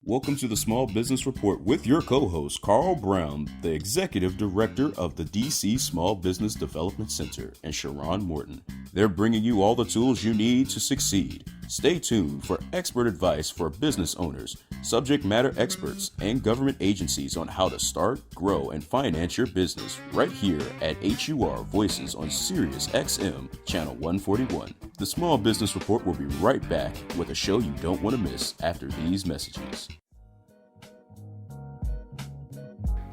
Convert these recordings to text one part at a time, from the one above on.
Welcome to the Small Business Report with your co-host, Carl Brown, the Executive Director of the DC Small Business Development Center, and Sharon Morton. They're bringing you all the tools you need to succeed. Stay tuned for expert advice for business owners, subject matter experts, and government agencies on how to start, grow, and finance your business right here at HUR Voices on Sirius XM, Channel 141. The Small Business Report will be right back with a show you don't want to miss after these messages.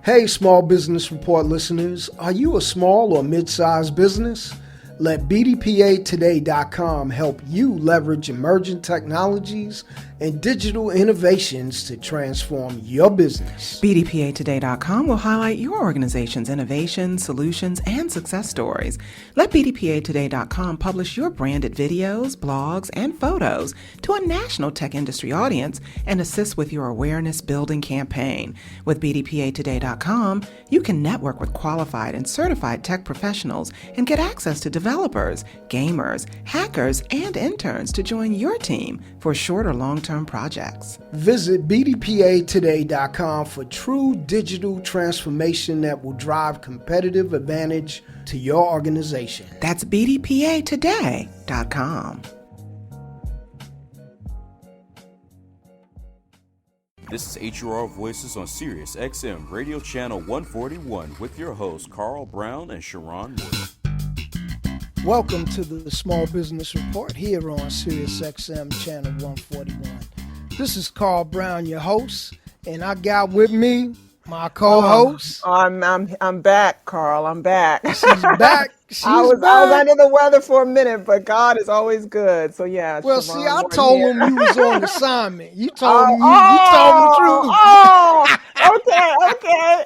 Hey, Small Business Report listeners, are you a small or mid-sized business? Let BDPAtoday.com help you leverage emerging technologies and digital innovations to transform your business. BDPAtoday.com will highlight your organization's innovations, solutions, and success stories. Let BDPAtoday.com publish your branded videos, blogs, and photos to a national tech industry audience and assist with your awareness building campaign. With BDPAtoday.com, you can network with qualified and certified tech professionals and get access to developers, gamers, hackers, and interns to join your team for short or long-term projects. Visit BDPAtoday.com for true digital transformation that will drive competitive advantage to your organization. That's BDPAtoday.com. This is HUR Voices on Sirius XM Radio Channel 141 with your hosts, Carl Brown and Sharon Morton. Welcome to the Small Business Report here on Sirius XM Channel 141. This is Carl Brown, your host, and I got with me my co-host. I'm back, Carl. I'm back. She's back. I was under the weather for a minute, but God is always good. So yeah. Well, Sharon see, I Morton told here. him you was on assignment. You told me you told me the truth. Okay.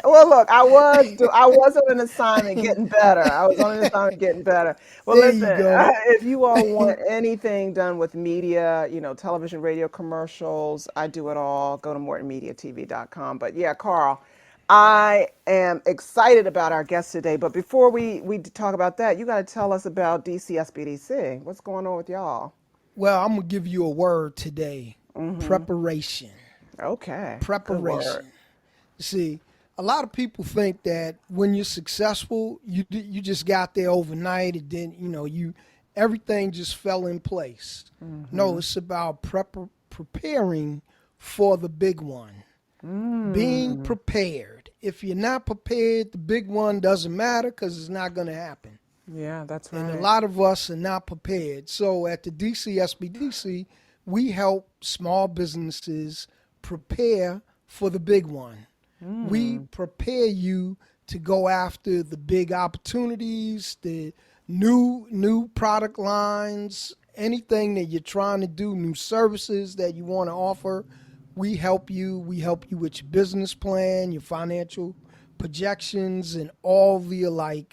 Well, look, I was on an assignment getting better. I was on an assignment getting better. Well, There listen, you go. if you all want anything done with media, television, radio, commercials, I do it all. Go to mortonmediatv.com. But yeah, Carl, I am excited about our guest today. But before we talk about that, you got to tell us about DCSBDC. What's going on with y'all? Well, I'm gonna give you a word today. Preparation. Okay. Good Preparation. word. See, a lot of people think that when you're successful, you just got there overnight, and then everything just fell in place. No, it's about preparing for the big one. Being prepared. If you're not prepared, the big one doesn't matter because it's not going to happen. Yeah, that's right. And a lot of us are not prepared. So at the DCSBDC, we help small businesses prepare for the big one. We prepare you to go after the big opportunities, the new product lines, anything that you're trying to do, new services that you want to offer. We help you. We help you with your business plan, your financial projections, and all the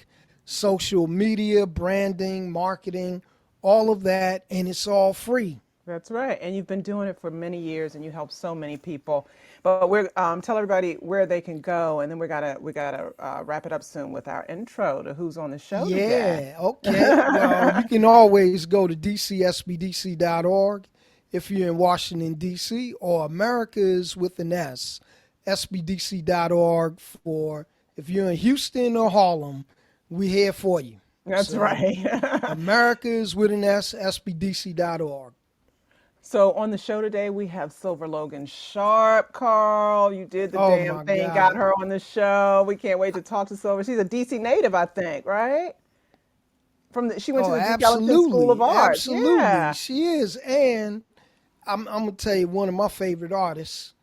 social media, branding, marketing, all of that, and it's all free. That's right. And you've been doing it for many years, and you help so many people. But we're tell everybody where they can go, and then we gotta wrap it up soon with our intro to who's on the show today. Yeah, okay. Well, you can always go to dcsbdc.org if you're in Washington, D.C., or Americas with an S, sbdc.org for if you're in Houston or Harlem, we're here for you. That's right. Americas with an S, sbdc.org. So on the show today, we have Sylver Logan Sharpe. Carl, you did the Oh, damn my thing, God. got her on the show. We can't wait to talk to Sylver. She's a DC native, I think, right? She went to the Kelvin School of Art. Absolutely. Yeah. She is. And I'm going to tell you one of my favorite artists.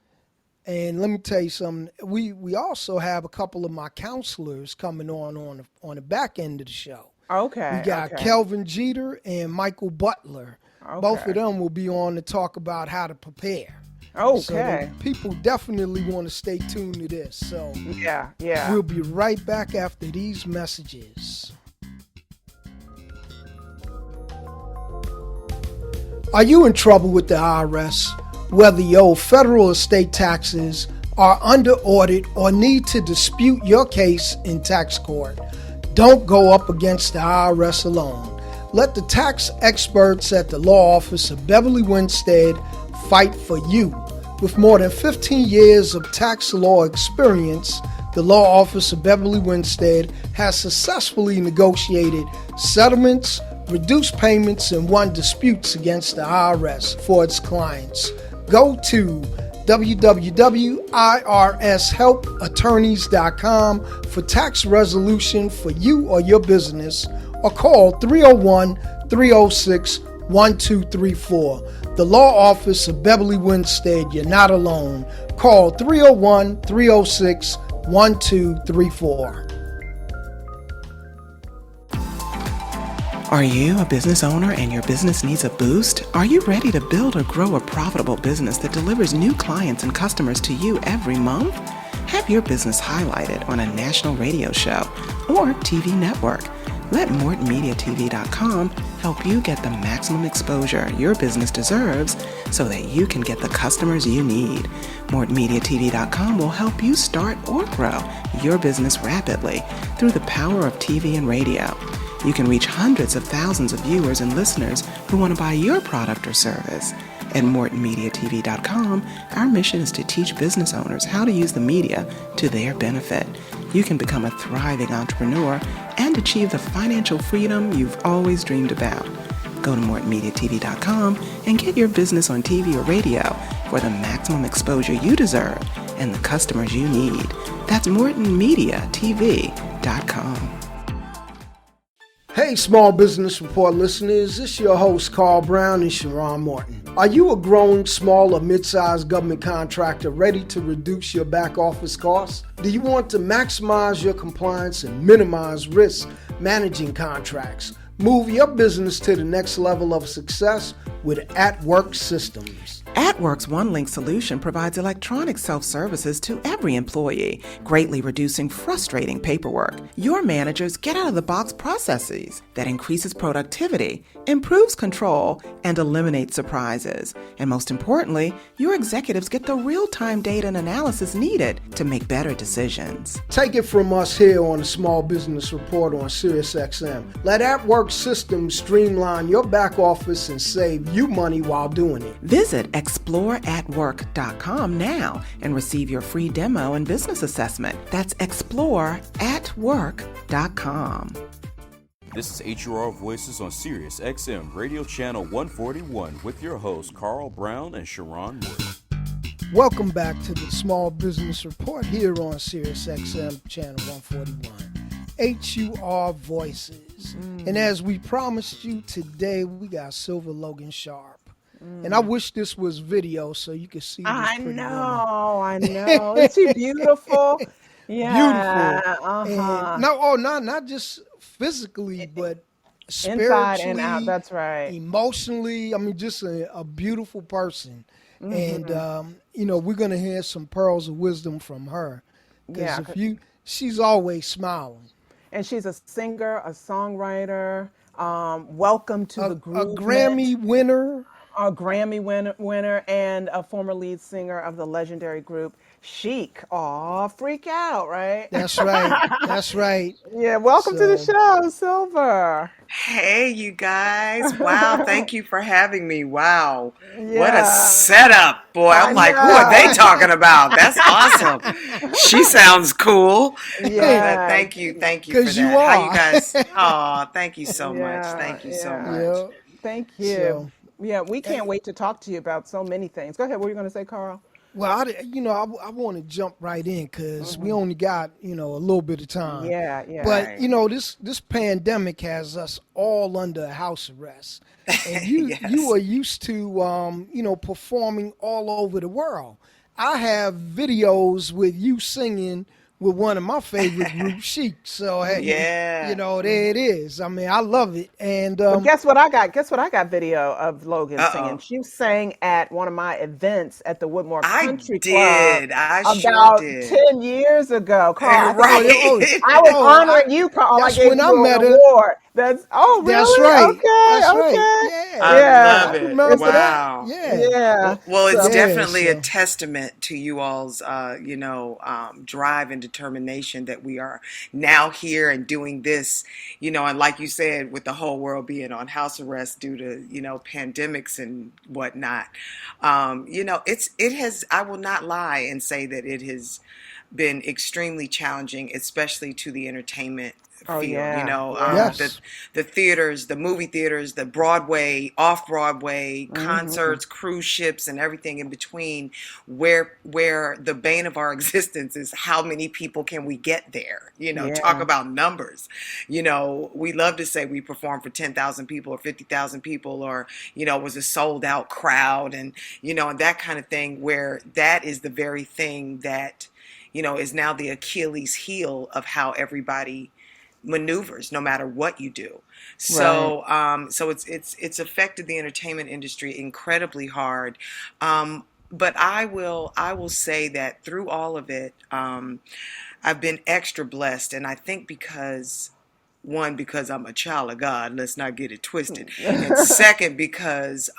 And let me tell you something. We also have a couple of my counselors coming on the back end of the show. Okay. We got Kelvin Jeter and Michael Butler. Okay. Both of them will be on to talk about how to prepare. Okay. So people definitely want to stay tuned to this. So Yeah. we'll be right back after these messages. Are you in trouble with the IRS? Whether your federal or state taxes are under audit or need to dispute your case in tax court, don't go up against the IRS alone. Let the tax experts at the law office of Beverly Winstead fight for you. With more than 15 years of tax law experience, the law office of Beverly Winstead has successfully negotiated settlements, reduced payments, and won disputes against the IRS for its clients. Go to www.irshelpattorneys.com for tax resolution for you or your business, or call 301-306-1234. The Law Office of Beverly Winstead, you're not alone. Call 301-306-1234. Are you a business owner and your business needs a boost? Are you ready to build or grow a profitable business that delivers new clients and customers to you every month? Have your business highlighted on a national radio show or TV network. Let MortonMediaTV.com help you get the maximum exposure your business deserves so that you can get the customers you need. MortonMediaTV.com will help you start or grow your business rapidly through the power of TV and radio. You can reach hundreds of thousands of viewers and listeners who want to buy your product or service. At MortonMediaTV.com, our mission is to teach business owners how to use the media to their benefit. You can become a thriving entrepreneur and achieve the financial freedom you've always dreamed about. Go to MortonMediaTV.com and get your business on TV or radio for the maximum exposure you deserve and the customers you need. That's MortonMediaTV.com. Hey, Small Business Report listeners, this is your host, Carl Brown and Sharon Morton. Are you a growing small or mid-sized government contractor ready to reduce your back office costs? Do you want to maximize your compliance and minimize risk managing contracts? Move your business to the next level of success with At-Work Systems. At-Work's OneLink solution provides electronic self-services to every employee, greatly reducing frustrating paperwork. Your managers get out-of-the-box processes that increases productivity, improves control, and eliminates surprises. And most importantly, your executives get the real-time data and analysis needed to make better decisions. Take it from us here on the Small Business Report on SiriusXM. Let At-Work Systems streamline your back office and save you money while doing it. Visit exploreatwork.com now and receive your free demo and business assessment. That's exploreatwork.com. This is HUR Voices on Sirius XM Radio Channel 141 with your hosts Carl Brown and Sharon Morton. Welcome back to the Small Business Report here on Sirius XM Channel 141. HUR Voices. And as we promised you today, we got Sylver, Logan, Sharpe. And I wish this was video so you could see this I pretty know. Isn't she beautiful? Yeah. Beautiful. And not just physically, but spiritually, inside and out. That's right. Emotionally. I mean, just a beautiful person. And we're gonna hear some pearls of wisdom from her. Because she's always smiling. And she's a singer, a songwriter. Welcome to the group. A Grammy winner. A Grammy winner and a former lead singer of the legendary group Chic. Aw, freak out, right? That's right. That's right. Yeah, welcome to the show, Sylver. Hey, you guys. Wow, thank you for having me. Wow. Yeah. What a setup, boy. I'm like, who are they talking about? That's awesome. She sounds cool. Yeah. Thank you for that. You are. How you guys? Oh, thank you so much. Thank you so much. Yeah. Thank you. Yeah, we can't wait to talk to you about so many things. Go ahead. What were you going to say, Carl? Well, I want to jump right in because we only got, a little bit of time. Yeah. But, this pandemic has us all under house arrest. And you are used to, performing all over the world. I have videos with you singing with one of my favorite groups, Chic. So, hey, there it is. I mean, I love it. And guess what I got? Guess what I got video of Logan singing? She sang at one of my events at the Woodmore Country Club about 10 years ago. Carl, I was honoring you, Carl. I gave you an award. That's oh That's really? right. That's Okay, right. okay. Yeah, I yeah. Yeah. love I it. remember that. Wow. Yeah. Yeah. Well, it's So Yeah. definitely a So testament to you all's, drive and determination that we are now here and doing this, and like you said, with the whole world being on house arrest due to, pandemics and whatnot. I will not lie and say that it has been extremely challenging, especially to the entertainment oh field. yeah. Yeah. The yes. theaters, the movie theaters, the Broadway, off Broadway, Mm-hmm. concerts, cruise ships, and everything in between. Where the bane of our existence is how many people can we get there? Talk Yeah. about numbers. We love to say we performed for 10,000 people or 50,000 people, or it was a sold out crowd, and that kind of thing. Where that is the very thing that is now the Achilles heel of how everybody maneuvers, no matter what you do. Right. So it's affected the entertainment industry incredibly hard. But I will say that through all of it, I've been extra blessed, and I think because I'm a child of God, let's not get it twisted, and second because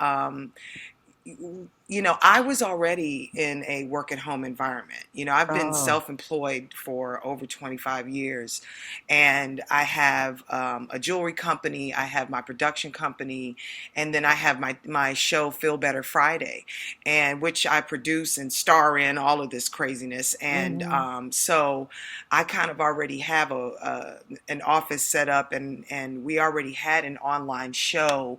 I was already in a work at home environment. I've been Oh. self-employed for over 25 years, and I have a jewelry company, I have my production company, and then I have my show Feel Better Friday, and which I produce and star in all of this craziness. And Mm-hmm. so I kind of already have an office set up, and we already had an online show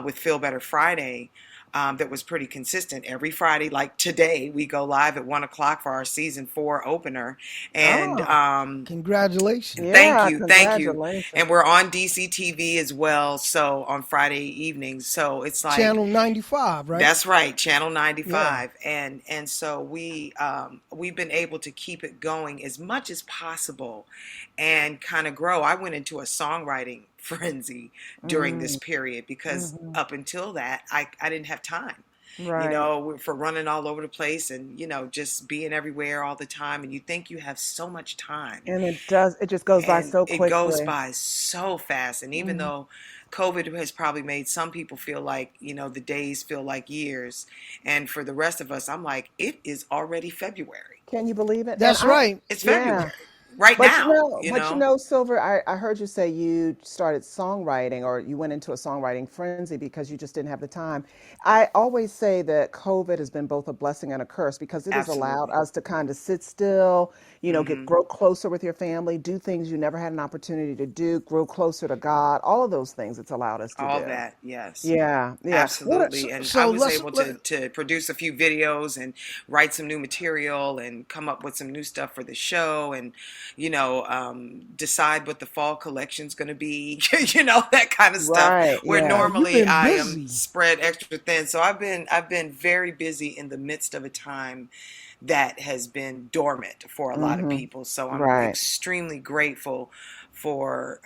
with Feel Better Friday that was pretty consistent every Friday. Like today, we go live at 1 o'clock for our season 4 opener, and Oh. Congratulations. thank Yeah. you, thank you. Congratulations. And we're on DCTV as well, so on Friday evenings. So it's like Channel 95, right? that's right, Channel Yeah. 95, and so we've been able to keep it going as much as possible, and kind of grow. I went into a songwriting frenzy during this Mm-hmm. period because Mm-hmm. up until that, I didn't have time. Right. For running all over the place and just being everywhere all the time, and you think you have so much time, And it does. It just goes by and so it goes quickly. by so fast. And even Mm-hmm. though COVID has probably made some people feel like, the days feel like years, and for the rest of us, I'm like, it is already February. Can you believe it? And That's right. It's yeah. February right But now, Silver, I heard you say you started songwriting or you went into a songwriting frenzy because you just didn't have the time. I always say that COVID has been both a blessing and a curse because it has allowed Absolutely. us to kind of sit still, Hmm. grow closer with your family, do things you never had an opportunity to do, grow closer to God, all of those things it's allowed us to All do. that, yes. Yeah, yeah. Absolutely. So, And I so was let's able let, to produce a few videos and write some new material and come up with some new stuff for the show, and, decide what the fall collection's going to be, that kind of stuff, Right, where yeah. you've normally been I am busy. spread extra thin. So I've been very busy in the midst of a time that has been dormant for a lot of Mm-hmm. people. So I'm Right. extremely grateful for,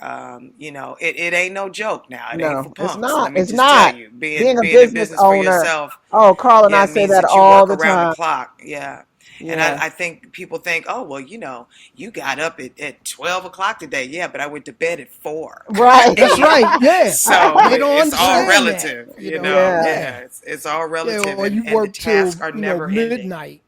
it ain't no joke now. It ain't for No, it's punks. not. Let me It's just tell not. you, being Being a being in business business for owner. yourself, Oh, Carl and yeah, I it say means that that you all work the around the time. clock. Yeah. And Yeah. I think people think, oh, well, you got up at 12 o'clock today. Yeah, but I went to bed at 4 Right. That's right. a.m. Yeah. So They don't it's all understand that, relative, Yeah. Yeah. Yeah, it's all Yeah. relative, Or you and the work till, tasks are never ending. midnight,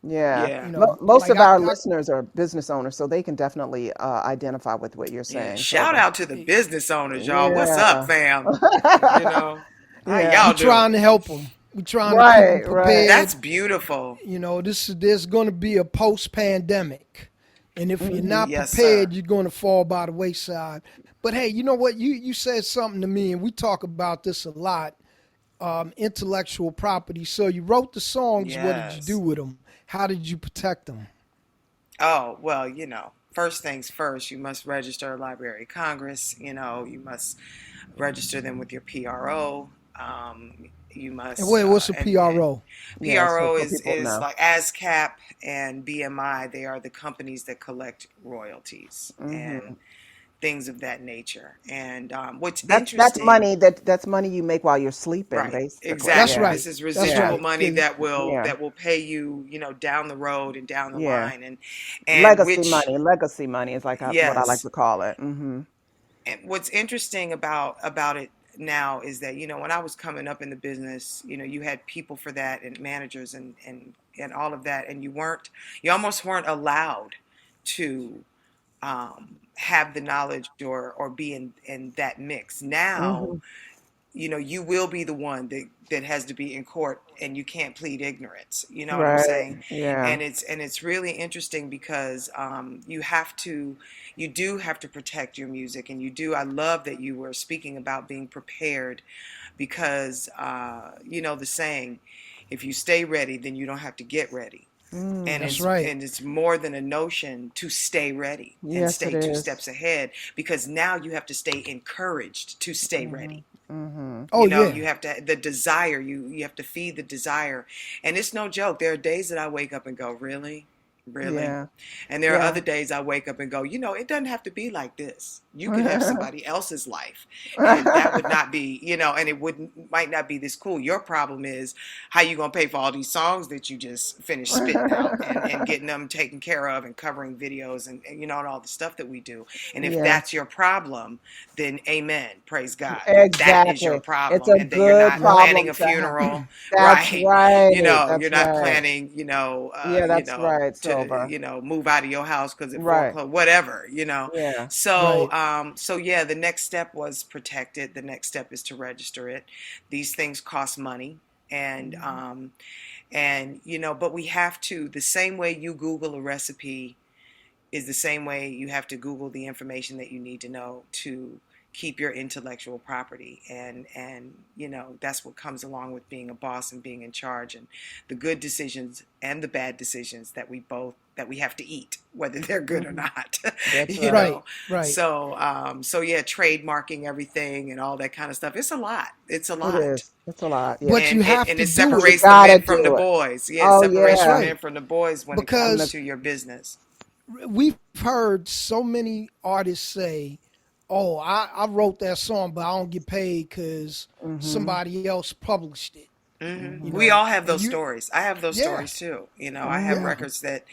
Yeah. Yeah. Most like of our listeners are business owners, so they can definitely identify with what you're Yeah. saying, Shout Silver. out to the business owners, y'all. What's up, Yeah. fam? You know, how Yeah. we y'all trying doing? to help them. We trying to keep them Right, right. That's prepared. beautiful. There's going to be a post-pandemic, and if you're Hmm. not Yes, prepared, sir. you're going to fall by the wayside. But hey, you know what? You said something to me, and we talk about this a lot. Intellectual property. So you wrote the songs. What did you do Yes. with them? How did you protect them? Oh, well, first things first, you must register a Library of Congress. You must register them with your PRO. You And must, wait, what's a and PRO? Yeah, so PRO for is, people to is know. like ASCAP and BMI. They are the companies that collect royalties Hmm. and things of that nature. And what's That's interesting. money that's money you make while you're sleeping, Right, basically. That's exactly. Yeah. This right. is That's residual Yeah. right. money Yeah. Yeah. that will pay you, down the road and down the Yeah. line, and which, Legacy money is like what I like yes, to call it. Hmm. And what's interesting about it now is that, when I was coming up in the business, you had people for that and managers and all of that, and you almost weren't allowed to have the knowledge or be in that mix. Now, Mhm. You will be the one that has to be in court, and you can't plead ignorance. You know what I'm Right. saying? Yeah. And it's really interesting because you do have to protect your music, and I love that you were speaking about being prepared, because the saying, if you stay ready, then you don't have to get ready. And That's it's right. and it's more than a notion to stay ready and Yes, stay it two is. steps ahead, because now you have to stay encouraged to stay ready. Oh You yeah. have to, the desire, you have to feed the desire. And it's no joke. There are days that I wake up and go, really? Really? Yeah. And there are Yeah. other days I wake up and go, it doesn't have to be like this. You could have somebody else's life, and that would not be, and it might not be this cool. Your problem is how you gonna pay for all these songs that you just finished spitting out, and getting them taken care of, and covering videos, and and all the stuff that we do. And if Yeah. that's your problem, then amen, praise God. That is your Exactly. It's problem, a and that you're good not Yep. planning problem a to have. funeral, That's right? right. You're That's not right. planning, Yeah, that's right, to, Silver. move out of your house because it Right. foreclosed, whatever, Yeah. So, Right. so yeah, the next step was protected. The next step is to register it. These things cost money, and but we have to, the same way you Google a recipe is the same way you have to Google the information that you need to know to keep your intellectual property. And that's what comes along with being a boss and being in charge, and the good decisions and the bad decisions that we have to eat, whether they're good or Mhm. not. That's you right. Right. know Right. so yeah, trademarking everything and all that kind of stuff, it's a lot. It's a It lot. is. It's a lot. Yeah. But and you it, have and to it do But it. you separates the gotta men from the do it. boys. Yeah, it Oh separates That's the yeah. men right. from the boys when it comes Because to your business. we've heard so many artists say, "Oh, I wrote that song, but I don't get paid because Mhm. somebody else published it." Mhm. We all have And those you, stories. I have those yeah, stories too. I have Mhm. yeah, records that,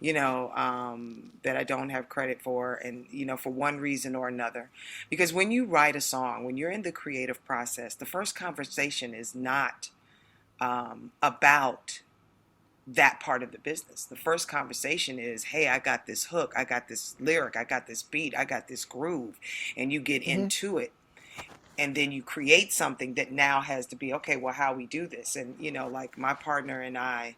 that I don't have credit for, and for one reason or another. Because when you write a song, when you're in the creative process, the first conversation is not about that part of the business. The first conversation is, hey, I got this hook, I got this lyric, I got this beat, I got this groove, and you get hmm into it. And then you create something that now has to be, okay, well, how we do this. And like my partner and I,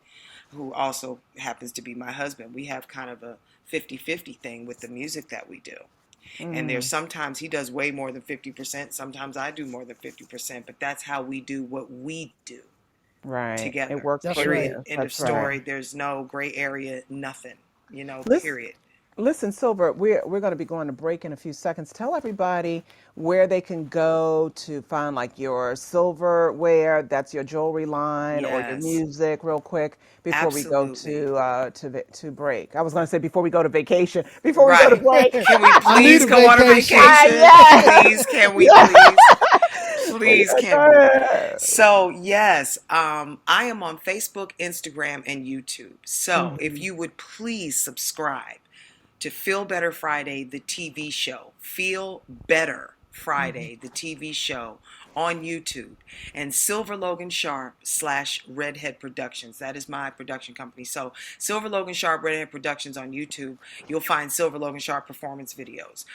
who also happens to be my husband, we have kind of a 50-50 thing with the music that we do. And there's Mm. sometimes he does way more than 50%, sometimes I do more than 50%, but that's how we do what we do Right. It together. works that's for right. Period. you. End of That's right. story. There's no gray area, nothing, Listen, period. listen, Silver, we're going to be going to break in a few seconds. Tell everybody where they can go to find like your silverware, that's your jewelry line, or your Yes, music, real quick before we go absolutely. to break. I was going to say before we go to vacation, before we go to Right. break. Can we I need please a go on a vacation. vacation? Yeah. Please, can we Yeah. please? Please, can Go we? ahead. So, yes, I am on Facebook, Instagram, and YouTube. So, if Mhm. you would please subscribe to Feel Better Friday, the TV show. Feel Better Mhm. Friday, the TV show on YouTube. And Silver Logan Sharpe / Redhead Productions. That is my production company. So Silver Logan Sharpe Redhead Productions on YouTube. You'll find Silver Logan Sharpe performance videos.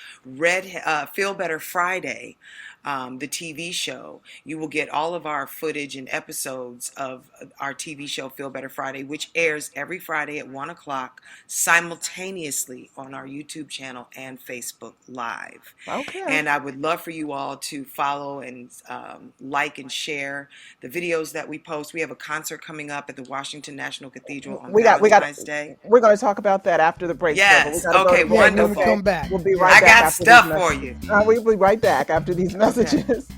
Feel Better Friday, the TV show. You will get all of our footage and episodes of our TV show Feel Better Friday, which airs every Friday at 1 o'clock simultaneously on our YouTube channel and Facebook Live. Okay. And I would love for you all to follow and like and share the videos that we post. We have a concert coming up at the Washington National Cathedral on We got Valentine's Day. we're going to talk about that after the break, Silver. We Yes. got to go to Okay, Yeah, break, when we okay? wonderful. come back. We'll be right Yeah. I back got after these stuff for messages. you. We'll be right back after these Okay. messages.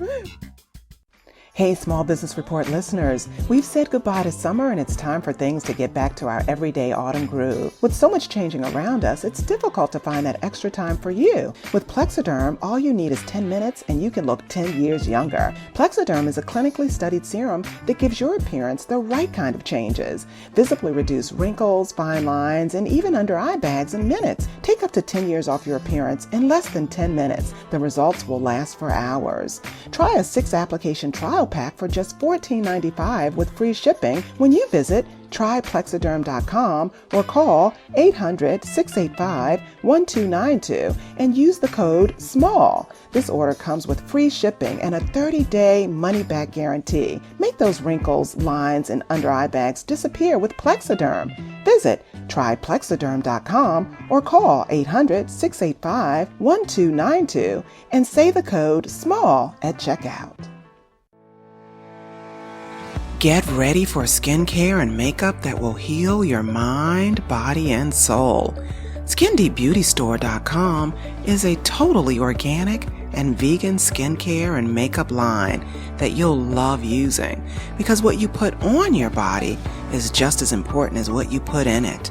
Hey, Small Business Report listeners. We've said goodbye to summer and it's time for things to get back to our everyday autumn groove. With so much changing around us, it's difficult to find that extra time for you. With Plexiderm, all you need is 10 minutes and you can look 10 years younger. Plexiderm is a clinically studied serum that gives your appearance the right kind of changes. Visibly reduce wrinkles, fine lines, and even under eye bags in minutes. Take up to 10 years off your appearance in less than 10 minutes. The results will last for hours. Try a 6-application trial pack for just $14.95 with free shipping when you visit tryplexiderm.com or call 800-685-1292 and use the code SMALL. This order comes with free shipping and a 30-day money-back guarantee. Make those wrinkles, lines, and under-eye bags disappear with Plexiderm. Visit tryplexiderm.com or call 800-685-1292 and say the code SMALL at checkout. Get ready for skincare and makeup that will heal your mind, body, and soul. SkinDeepBeautyStore.com is a totally organic and vegan skincare and makeup line that you'll love using because what you put on your body is just as important as what you put in it.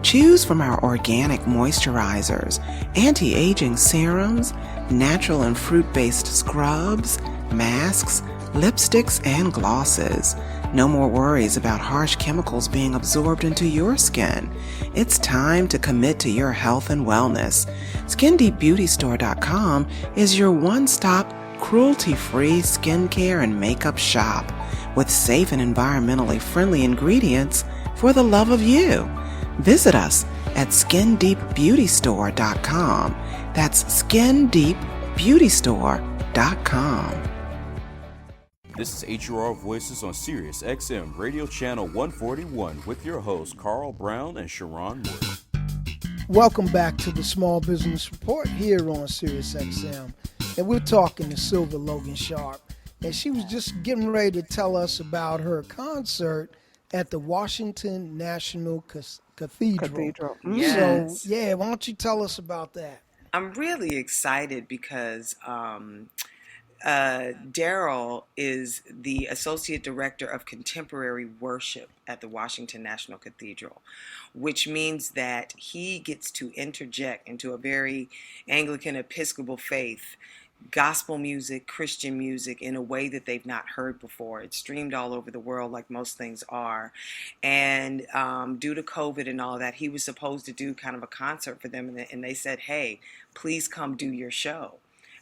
Choose from our organic moisturizers, anti-aging serums, natural and fruit-based scrubs, masks, lipsticks, and glosses. No more worries about harsh chemicals being absorbed into your skin. It's time to commit to your health and wellness. SkinDeepBeautyStore.com is your one-stop, cruelty-free skincare and makeup shop with safe and environmentally friendly ingredients for the love of you. Visit us at SkinDeepBeautyStore.com. That's SkinDeepBeautyStore.com. This is HUR Voices on Sirius XM Radio Channel 141 with your hosts Carl Brown and Sharon Morton. Welcome back to the Small Business Report here on Sirius XM. And we're talking to Sylver Logan Sharpe. And she was just getting ready to tell us about her concert at the Washington National Cathedral. Yes. So, yeah, why don't you tell us about that? I'm really excited because Daryl is the Associate Director of Contemporary Worship at the Washington National Cathedral, which means that he gets to interject into a very Anglican Episcopal faith gospel music, Christian music in a way that they've not heard before. It's streamed all over the world like most things are. And due to COVID and all of that, he was supposed to do kind of a concert for them. And they said, hey, please come do your show.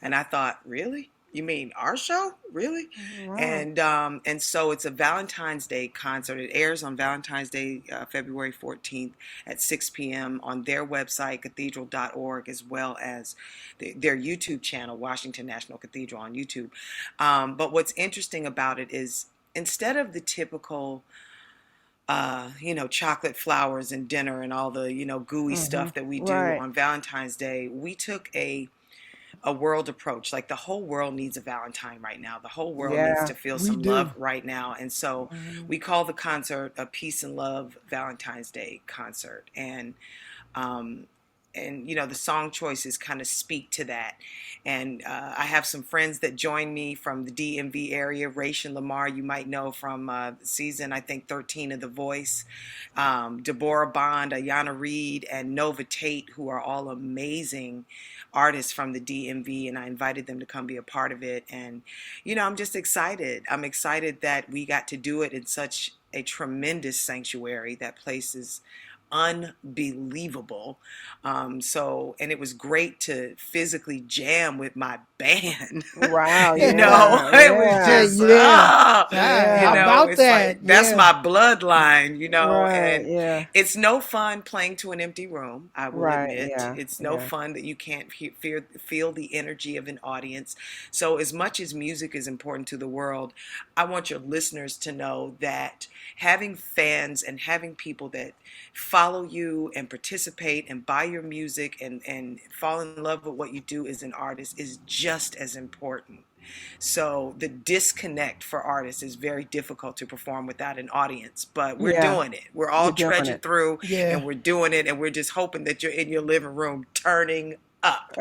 And I thought, really? You mean our show? Really? Wow. And so it's a Valentine's Day concert. It airs on Valentine's Day, February 14th at 6 p.m. on their website, cathedral.org, as well as their YouTube channel, Washington National Cathedral on YouTube. But what's interesting about it is instead of the typical chocolate flowers and dinner and all the, gooey stuff that we do on Valentine's Day, we took a world approach. Like the whole world needs a Valentine right now. The whole world needs to feel some love right now. And so we call the concert a Peace and Love Valentine's Day concert. And the song choices kind of speak to that. And I have some friends that join me from the DMV area. Rachel Lamar, you might know from season, I think, 13 of The Voice. Deborah Bond, Ayana Reed, and Nova Tate, who are all amazing artists from the DMV, and I invited them to come be a part of it. And, I'm just excited. I'm excited that we got to do it in such a tremendous sanctuary. That place is unbelievable. And it was great to physically jam with my band. Wow. It was just, How about it's that? like, that's my bloodline, Right, and it's no fun playing to an empty room. I will admit. It's no fun that you can't feel the energy of an audience. So as much as music is important to the world, I want your listeners to know that having fans and having people that follow you and participate and buy your music and fall in love with what you do as an artist is just as important. So the disconnect for artists is very difficult to perform without an audience, but we're doing it. We're all trudging through and we're doing it, and we're just hoping that you're in your living room turning up,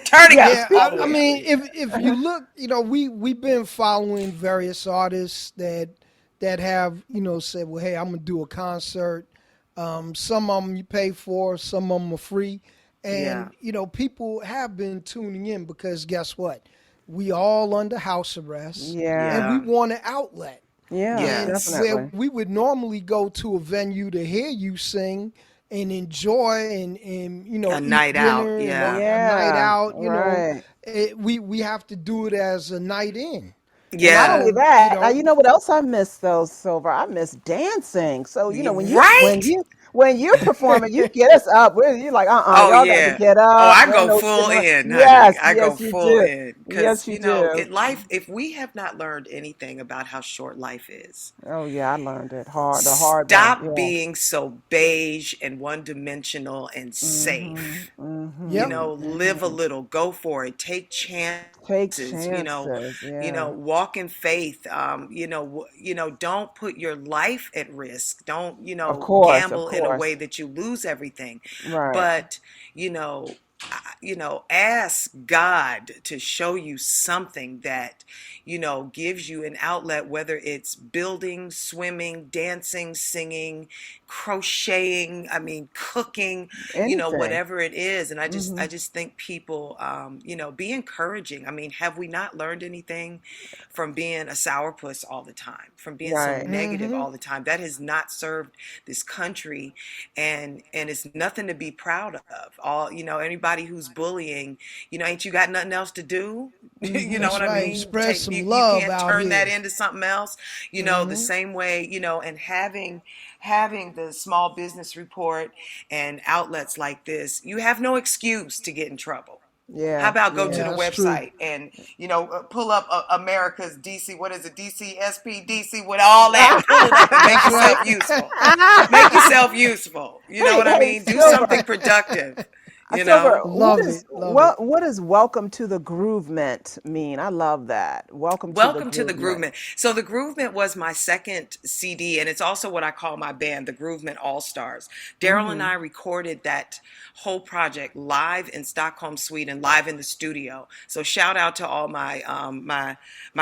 turning up Yeah, all the I way mean, up. if you look, we've been following various artists that have said, well, hey, I'm gonna do a concert. Some of them you pay for, some of them are free, Yeah. and people have been tuning in because guess what? We all under house arrest, Yeah. and we Yeah. want an outlet. Yeah, And Yes. where definitely. we would normally go to a venue to hear you sing and enjoy and A eat night out. dinner and Yeah. a night Yeah, out, right. we have to do it as a night in. And not Yeah. only So, that, you know what else I miss though, Silver? I miss dancing. So, when you when Right? you when you're performing, you get us up. You're like, Oh y'all got to yeah. get Oh, up. I There ain't go no sitting full around. in, honey. Yes, I go yes, you full do. in because Yes, you do. life. If we have not learned anything about how short life is, Oh yeah, I learned it hard, the hard way. stop Yeah. being so beige and one dimensional and Mhm. safe. yep. Mhm. Live a Mhm. little, go for it, take Take chances, chances. Yeah. walk in faith. Don't put your life at risk. Don't, Of course, of gamble in a way course. that you lose everything. Right. But, you know, ask God to show you something that, gives you an outlet, whether it's building, swimming, dancing, singing, crocheting, I mean, cooking, Anything. whatever it is. And I Mhm. just think people, be encouraging. I mean, have we not learned anything from being a sourpuss all the time, from being so Right. negative Hmm. all the time? That has not served this country, and it's nothing to be proud of. All, anybody who's bullying, ain't you got nothing else to do? You know Mhm. That's what I right. mean? Spread Take some you love can't out turn that here. into something else. The Hmm. same way, and having the small business report and outlets like this, you have no excuse to get in trouble. How Yeah. about go to Yeah. the Yeah, that's true. website and pull up America's DC, what is it, DCSP, DC, with all that, pull it up and make That's right. yourself useful. Make yourself useful. You know Hey, what I hey, mean? Do something Silver. productive. You Silver, know. what Love is it. Love it. what is welcome to the groovement mean? I love that. Welcome to the Welcome to the groovement. Groovement. So the Groovement was my second CD, and it's also what I call my band, the Groovement All Stars. Daryl and Mm-hmm. I recorded that whole project live in Stockholm, Sweden, live in the studio. So shout out to all my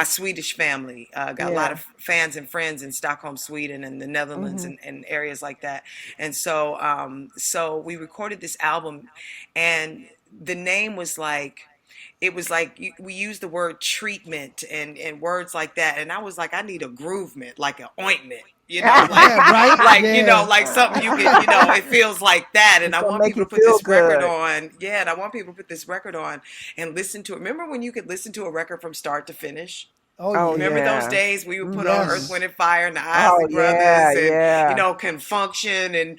Swedish family. Got a lot Yeah. of fans and friends in Stockholm, Sweden, and the Netherlands, Mm-hmm. and areas like that. And so we recorded this album, and the name was like, it was like we used the word treatment and words like that, and I was like, I need a groovement, like an ointment, Yeah, right? Yeah. like something you could, it feels like that. And It's I gonna want make people you to put feel this record good. on. Yeah, and I want people to put this record on and listen to it. Remember when you could listen to a record from start to finish? Oh Oh Remember yeah. those yeah. days we would put on Earth, Mm-hmm. Yes. Wind and Fire and the Isley Oh yeah, Brothers and, yeah. Can Function and,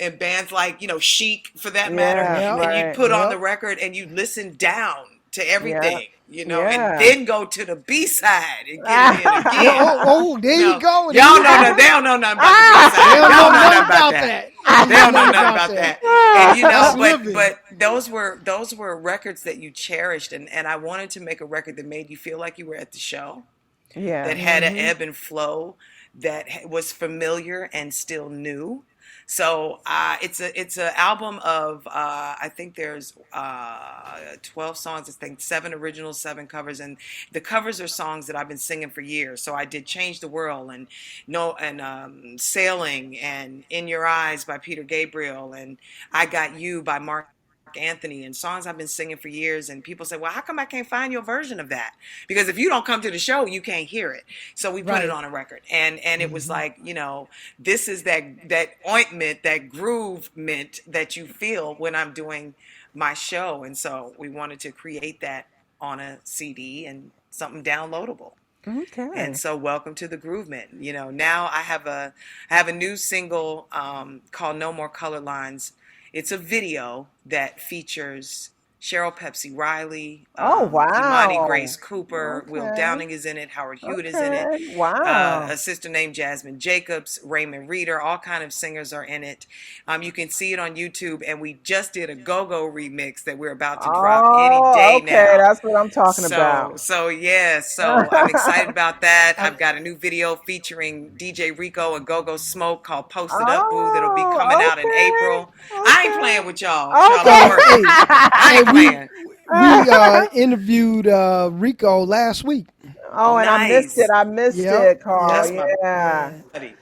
and bands like, Chic for that matter. Yeah, Yep. And you'd right. put on the Yep. record and you'd listen down to Yeah. everything, and Yeah. then go to the B side and get it in Yeah. again. Oh, there you No, go. There y'all you know go. that they don't know nothing about the B They side. don't Y'all know don't know nothing nothing about about that. that. They don't They know don't know nothing nothing about about that. that. And That's living. but those were records that you cherished, and I wanted to make a record that made you feel like you were at the show, Yeah. that had an Hmm. ebb and flow, that was familiar and still new. So it's an album of I think there's 12 songs. I think 7 originals, 7 covers, and the covers are songs that I've been singing for years. So I did "Change the World" and "Sailing" and "In Your Eyes" by Peter Gabriel, and "I Got You" by Mark Anthony, and songs I've been singing for years. And people say, well, how come I can't find your version of that? Because if you don't come to the show, you can't hear it. So we put it Right. on a record, and it was Hmm. like, this is that ointment, that groove mint that you feel when I'm doing my show. And so we wanted to create that on a CD and something downloadable. And Okay. so welcome to the Groovement. Now I have a new single called No More Color Lines. It's a video that features Cheryl Pepsi Riley, Oh, Imani wow. Grace Cooper, Will Okay. Downing is in it, Howard Hewitt is in it, Okay. Wow. a sister named Jasmine Jacobs, Raymond Reeder, all kind of singers are in it. You can see it on YouTube, and we just did a go-go remix that we're about to drop any Oh, day okay. now. That's what I'm talking about. So I'm excited about that. I've got a new video featuring DJ Rico and Go-Go Smoke called Posted Up Boo that'll be coming out in okay. April. I ain't Okay. playing with y'all. Y'all Okay. don't worry. Hey, I ain't playing. we interviewed Rico last week. Oh, and I missed Nice. it. I missed Yep, it, Carl. That's yep. my Yeah. buddy.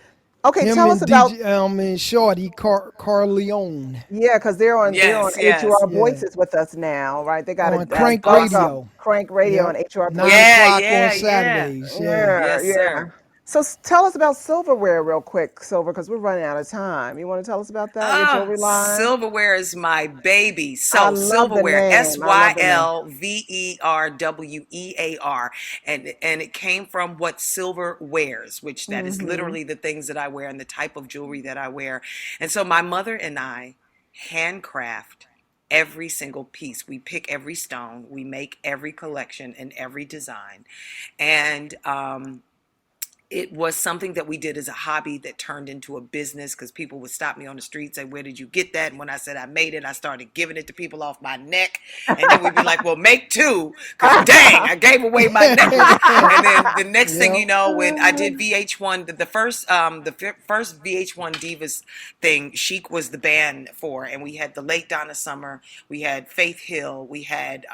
Okay, Him tell and us about and Shorty Carleone because they're on Yes, HUR Yeah. Voices with us now, right? They got on a Crank Go-Go Radio. Crank Radio Yep. and HUR 9 Voices. Yeah, o'clock yeah, on Saturdays. Yeah. Yeah, Yes, yeah. sir. So tell us about silverware real quick, Silver, because we're running out of time. You want to tell us about that, your jewelry line? Silverware is my baby. I So love the silverware, name. I love the name. SYLVERWEAR, and it came from what silver wears, which that is literally the things that I wear and the type of jewelry that I wear. And so my mother and I handcraft every single piece. We pick every stone, we make every collection and every design, and it was something that we did as a hobby that turned into a business because people would stop me on the street, say, where did you get that? And when I said I made it, I started giving it to people off my neck. And then we'd be like, well, make two, because dang, I gave away my necklace. And then the next thing you know, when I did VH1, the first VH1 Divas thing, Chic was the band for, and we had the late Donna Summer, we had Faith Hill, we had,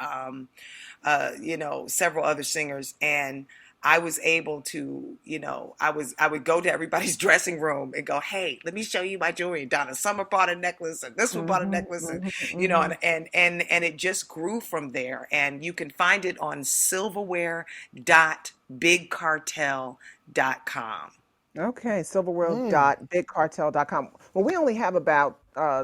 several other singers, and I was able to, I would go to everybody's dressing room and go, hey, let me show you my jewelry. And Donna Summer bought a necklace, and this one bought a necklace, and and it just grew from there. And you can find it on silverware.bigcartel.com. Okay, silverworld.bigcartel.com. Well, we only have about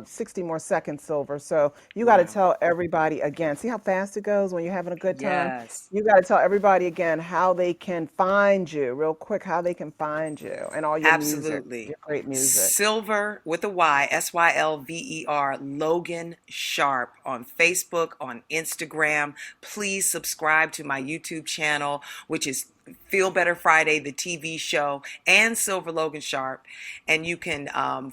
60 more seconds, Silver. So you got to tell everybody again. See how fast it goes when you're having a good time? Yes. You got to tell everybody again how they can find you, real quick, how they can find you and all your music, Absolutely. your great music. Sylver with a Y, SYLVER, Logan Sharpe on Facebook, on Instagram. Please subscribe to my YouTube channel, which is Feel Better Friday, the TV show, and Sylver Logan Sharpe. And you can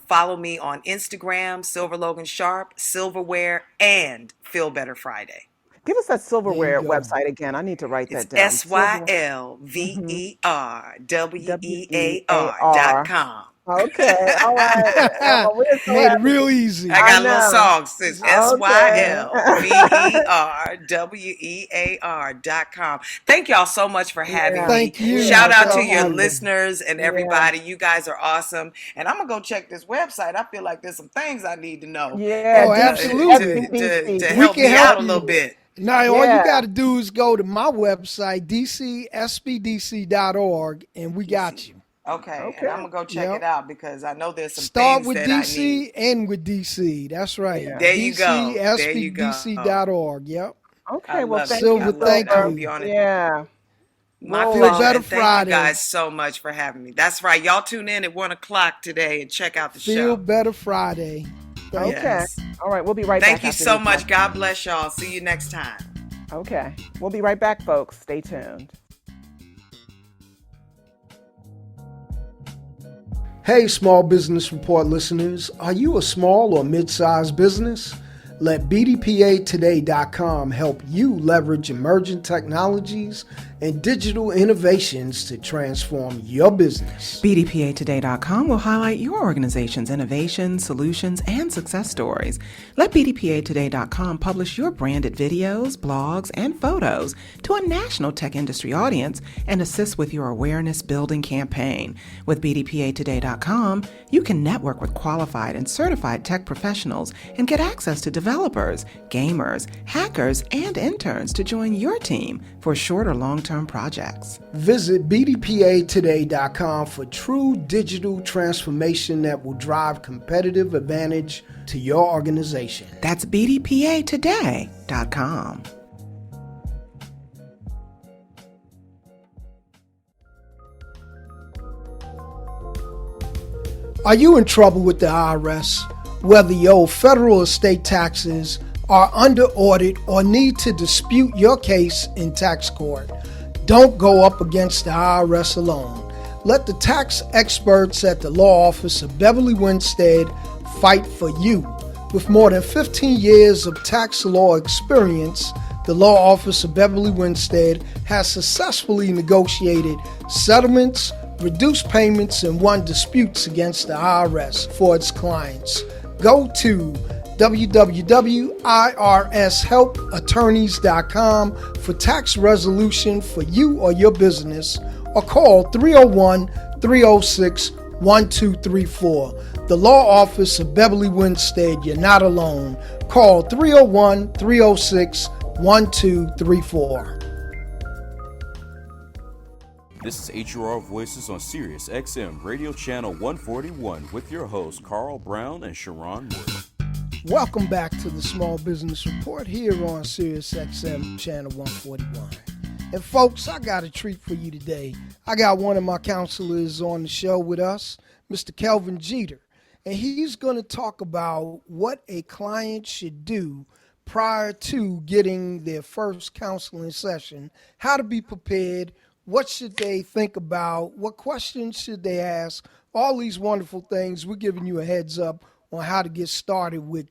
follow me on Instagram, Sylver Logan Sharpe, Silverware, and Feel Better Friday. Give us that There you silverware go. website again. I need to write It's that down. SYLVERWEAR.com. Okay, all right. We're so Made it happy. real easy. I got a little know. song. It's Okay. SYLVERWEAR.com. Thank y'all so much for having Yeah. me. Thank you. Shout out to So your honored. listeners and Yeah. everybody. You guys are awesome. And I'm going to go check this website. I feel like there's some things I need to know Yeah, Oh, absolutely. SBDC. to We help can me out help a you. little bit. Now, all you Yeah. got to do is go to my website, dcsbdc.org, and we got you. Okay. Okay. And I'm going to go check Yep. it out because I know there's some Start things with that I need. DC, end with DC. That's right. Yeah. There you go. There you go. DCSBDC.org. Yep. Okay, I well, love thank it. Silver, I you, love thank it. I Silver. hope you're on it. Yeah. My We'll, pleasure. Better And thank Friday. you guys so much for having me. That's right. Y'all tune in at 1 o'clock today and check out the Feel show. Better Friday. Okay. Yes. All right, we'll be right Thank back. you after so these much. messages. God bless y'all. See you next time. Okay. We'll be right back, folks. Stay tuned. Hey, Small Business Report listeners. Are you a small or mid-sized business? Let BDPAtoday.com help you leverage emerging technologies and digital innovations to transform your business. BDPAtoday.com will highlight your organization's innovations, solutions, and success stories. Let BDPAtoday.com publish your branded videos, blogs, and photos to a national tech industry audience and assist with your awareness building campaign. With BDPAtoday.com, you can network with qualified and certified tech professionals and get access to developers, gamers, hackers, and interns to join your team for short or long-term projects. Visit BDPAtoday.com for true digital transformation that will drive competitive advantage to your organization. That's BDPAtoday.com. Are you in trouble with the IRS? Whether you owe federal or state taxes, are under audit or need to dispute your case in tax court, don't go up against the IRS alone. Let the tax experts at the law office of Beverly Winstead fight for you. With more than 15 years of tax law experience, the law office of Beverly Winstead has successfully negotiated settlements, reduced payments, and won disputes against the IRS for its clients. Go to www.irshelpattorneys.com for tax resolution for you or your business, or call 301-306-1234. The law office of Beverly Winstead, you're not alone. Call 301-306-1234. This is HUR Voices on Sirius XM Radio Channel 141 with your hosts Carl Brown and Sharon Morton. Welcome back to the Small Business Report here on Sirius XM Channel 141. And folks, I got a treat for you today. I got one of my counselors on the show with us, Mr. Kelvin Jeter. And he's going to talk about what a client should do prior to getting their first counseling session, how to be prepared, what should they think about, what questions should they ask, all these wonderful things. We're giving you a heads up on how to get started with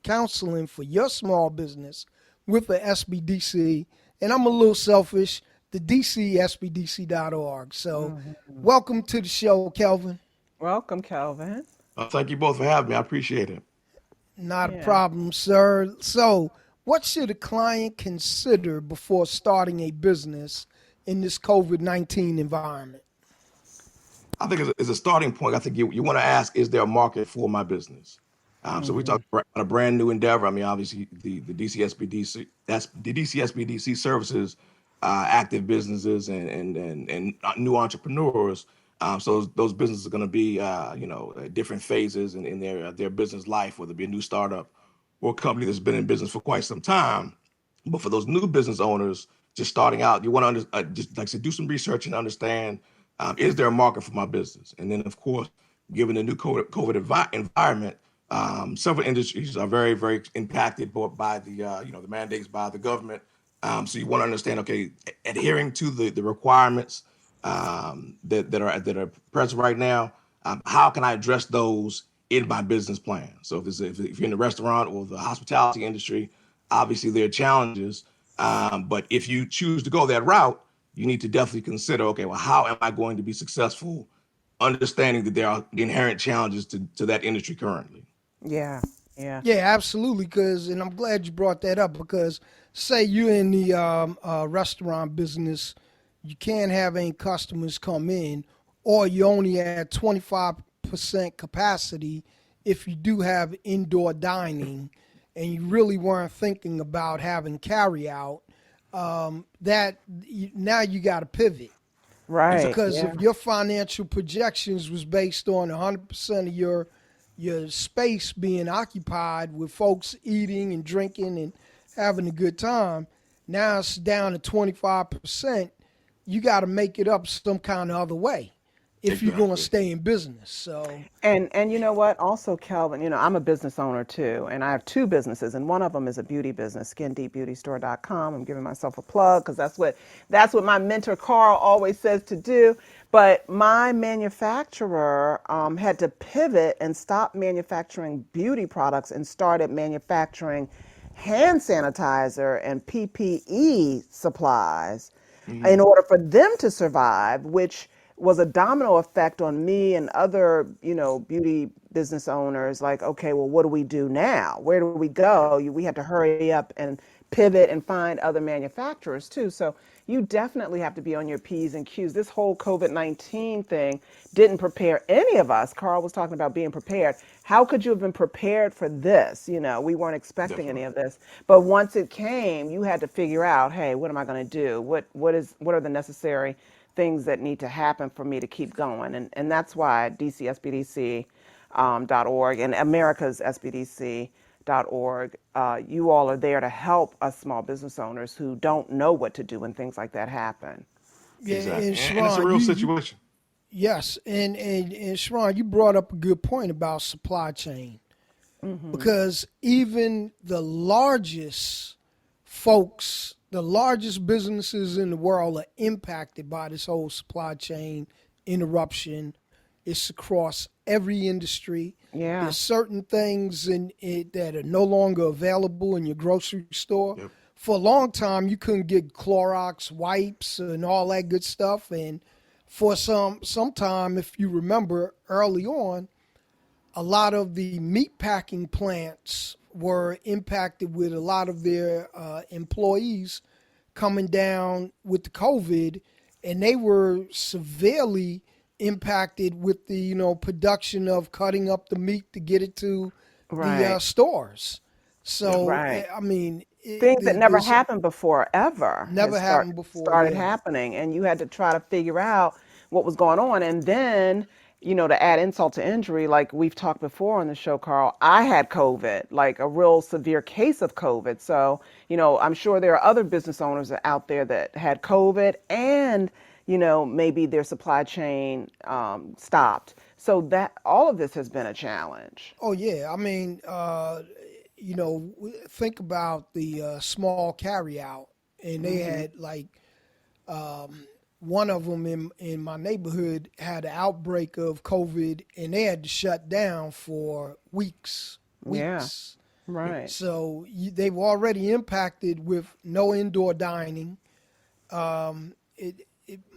counseling for your small business with the SBDC. And I'm a little selfish, the DCSBDC.org. So welcome to the show, Kelvin. Welcome, Kelvin. Thank you both for having me. I appreciate it. Not a problem, sir. So what should a client consider before starting a business in this COVID-19 environment? I think as a starting point, I think you want to ask, is there a market for my business? So we talk about a brand new endeavor. I mean, obviously the DCSBDC services active businesses and new entrepreneurs. So those businesses are going to be, different phases in their business life, whether it be a new startup or a company that's been in business for quite some time. But for those new business owners just starting out, you want to just like I said, do some research and understand, is there a market for my business? And then, of course, given the new COVID environment, several industries are very, very impacted by the mandates by the government. So you want to understand, okay, adhering to the requirements that are present right now, how can I address those in my business plan? So if you're in the restaurant or the hospitality industry, obviously there are challenges. But if you choose to go that route, you need to definitely consider, okay, well, how am I going to be successful, understanding that there are inherent challenges to that industry currently. Yeah, yeah. Yeah, absolutely. And I'm glad you brought that up, because say you're in the restaurant business, you can't have any customers come in, or you only at 25% capacity if you do have indoor dining, and you really weren't thinking about having carry out. Now you got to pivot. Right. Because if your financial projections was based on 100% of your space being occupied with folks eating and drinking and having a good time, now it's down to 25%. You got to make it up some kind of other way if you're going to stay in business. So And you know what? Also, Kelvin, I'm a business owner too, and I have two businesses, and one of them is a beauty business, SkinDeepBeautyStore.com. I'm giving myself a plug because that's what my mentor Carl always says to do. But my manufacturer had to pivot and stop manufacturing beauty products and started manufacturing hand sanitizer and PPE supplies in order for them to survive, which was a domino effect on me and other, beauty business owners. Like, okay, well, what do we do now? Where do we go? We had to hurry up and pivot and find other manufacturers too. So you definitely have to be on your P's and Q's. This whole COVID-19 thing didn't prepare any of us. Carl was talking about being prepared. How could you have been prepared for this? We weren't expecting any of this. But once it came, you had to figure out, hey, what am I going to do? What are the necessary things that need to happen for me to keep going? And that's why DCSBDC.org and America's SBDC.org, you all are there to help us small business owners who don't know what to do when things like that happen. yeah, Exactly. and And it's a Sharon, real situation. yes, and Sharon, you brought up a good point about supply chain. because even the largest folks, the largest businesses in the world are impacted by this whole supply chain interruption. It's across every industry. Yeah. There's certain things in it that are no longer available in your grocery store. Yep. For a long time, you couldn't get Clorox wipes and all that good stuff. And for some time, if you remember early on, a lot of the meat packing plants were impacted with a lot of their employees coming down with the COVID, and they were severely impacted with the production of cutting up the meat to get it to the Right. stores. So Right. I mean, Things that never there's happened before ever never happened before. started Yeah. happening, and you had to try to figure out what was going on. And then, to add insult to injury, like we've talked before on the show, Carl, I had COVID, like a real severe case of COVID. So, I'm sure there are other business owners out there that had COVID and, maybe their supply chain stopped. So that all of this has been a challenge. Oh yeah, I mean, think about the small carryout, and they had like one of them in my neighborhood had an outbreak of COVID, and they had to shut down for weeks. Yeah. Right. So they were already impacted with no indoor dining.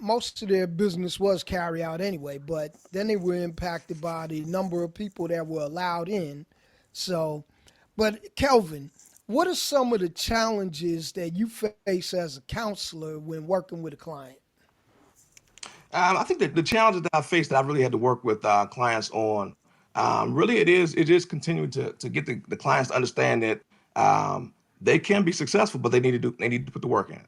Most of their business was carry out anyway, but then they were impacted by the number of people that were allowed in. So, but Kelvin, what are some of the challenges that you face as a counselor when working with a client? I think that the challenges that I faced that I've really had to work with clients on, really it is continuing to get the clients to understand that they can be successful, but they need to put the work in.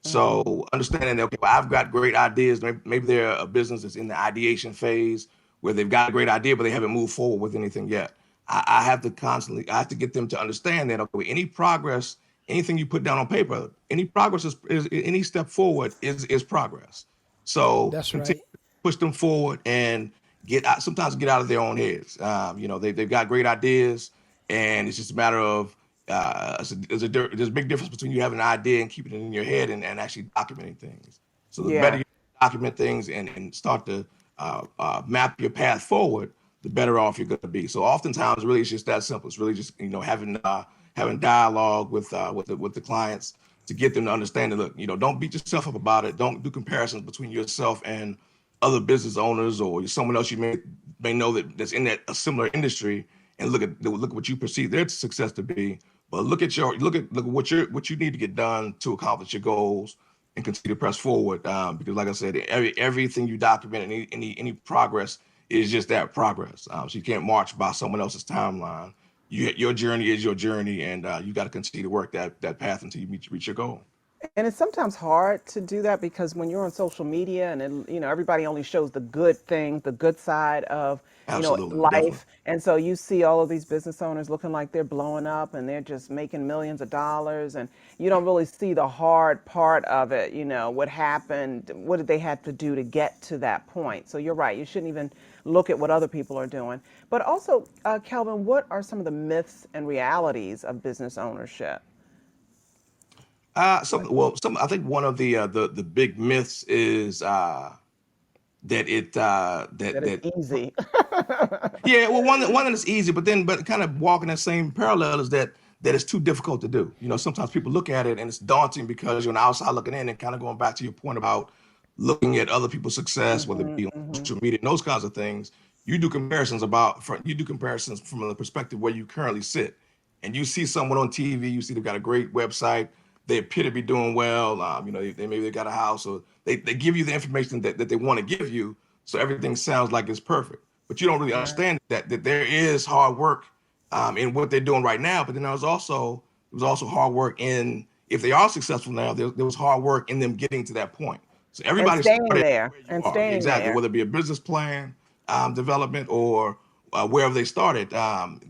So understanding that, okay, well, I've got great ideas. Maybe they're a business that's in the ideation phase where they've got a great idea, but they haven't moved forward with anything yet. I have to get them to understand that, okay, any progress, anything you put down on paper, any progress is any step forward is progress. So That's continue right. to push them forward and sometimes get out of their own heads. They've got great ideas, and it's just a matter of there's a big difference between you having an idea and keeping it in your head and actually documenting things. So the better Yeah. you document things and start to map your path forward, the better off you're going to be. So oftentimes, really, it's just that simple. It's really just having dialogue with the clients to get them to understand that, look, don't beat yourself up about it. Don't do comparisons between yourself and other business owners or someone else you may know that's in a similar industry, and look at what you perceive their success to be. But look at what you need to get done to accomplish your goals and continue to press forward. Because, like I said, everything you document and any progress is just that progress. So you can't march by someone else's timeline. Your journey is your journey, and you got to continue to work that path until you reach your goal. And it's sometimes hard to do that because when you're on social media and everybody only shows the good things, the good side of Absolutely, definitely. life, and so you see all of these business owners looking like they're blowing up and they're just making millions of dollars, and you don't really see the hard part of it. What happened, what did they have to do to get to that point? So you're right, you shouldn't even look at what other people are doing. But also, Kelvin, what are some of the myths and realities of business ownership? I think one of the big myths is that That is easy. yeah, well, one that is easy, but kind of walking that same parallel is that it's too difficult to do. Sometimes people look at it and it's daunting because you're on the outside looking in, and kind of going back to your point about looking at other people's success, whether it be on social media and those kinds of things. You do comparisons from the perspective where you currently sit, and you see someone on TV. You see they've got a great website. They appear to be doing well. Maybe they got a house, or they give you the information that they want to give you, so everything sounds like it's perfect. But you don't really Right. understand that there is hard work in what they're doing right now. But then there was also hard work in, if they are successful now, there was hard work in them getting to that point. So And everybody staying started there. where you And are, staying exactly, there. whether it be a business plan development or wherever they started.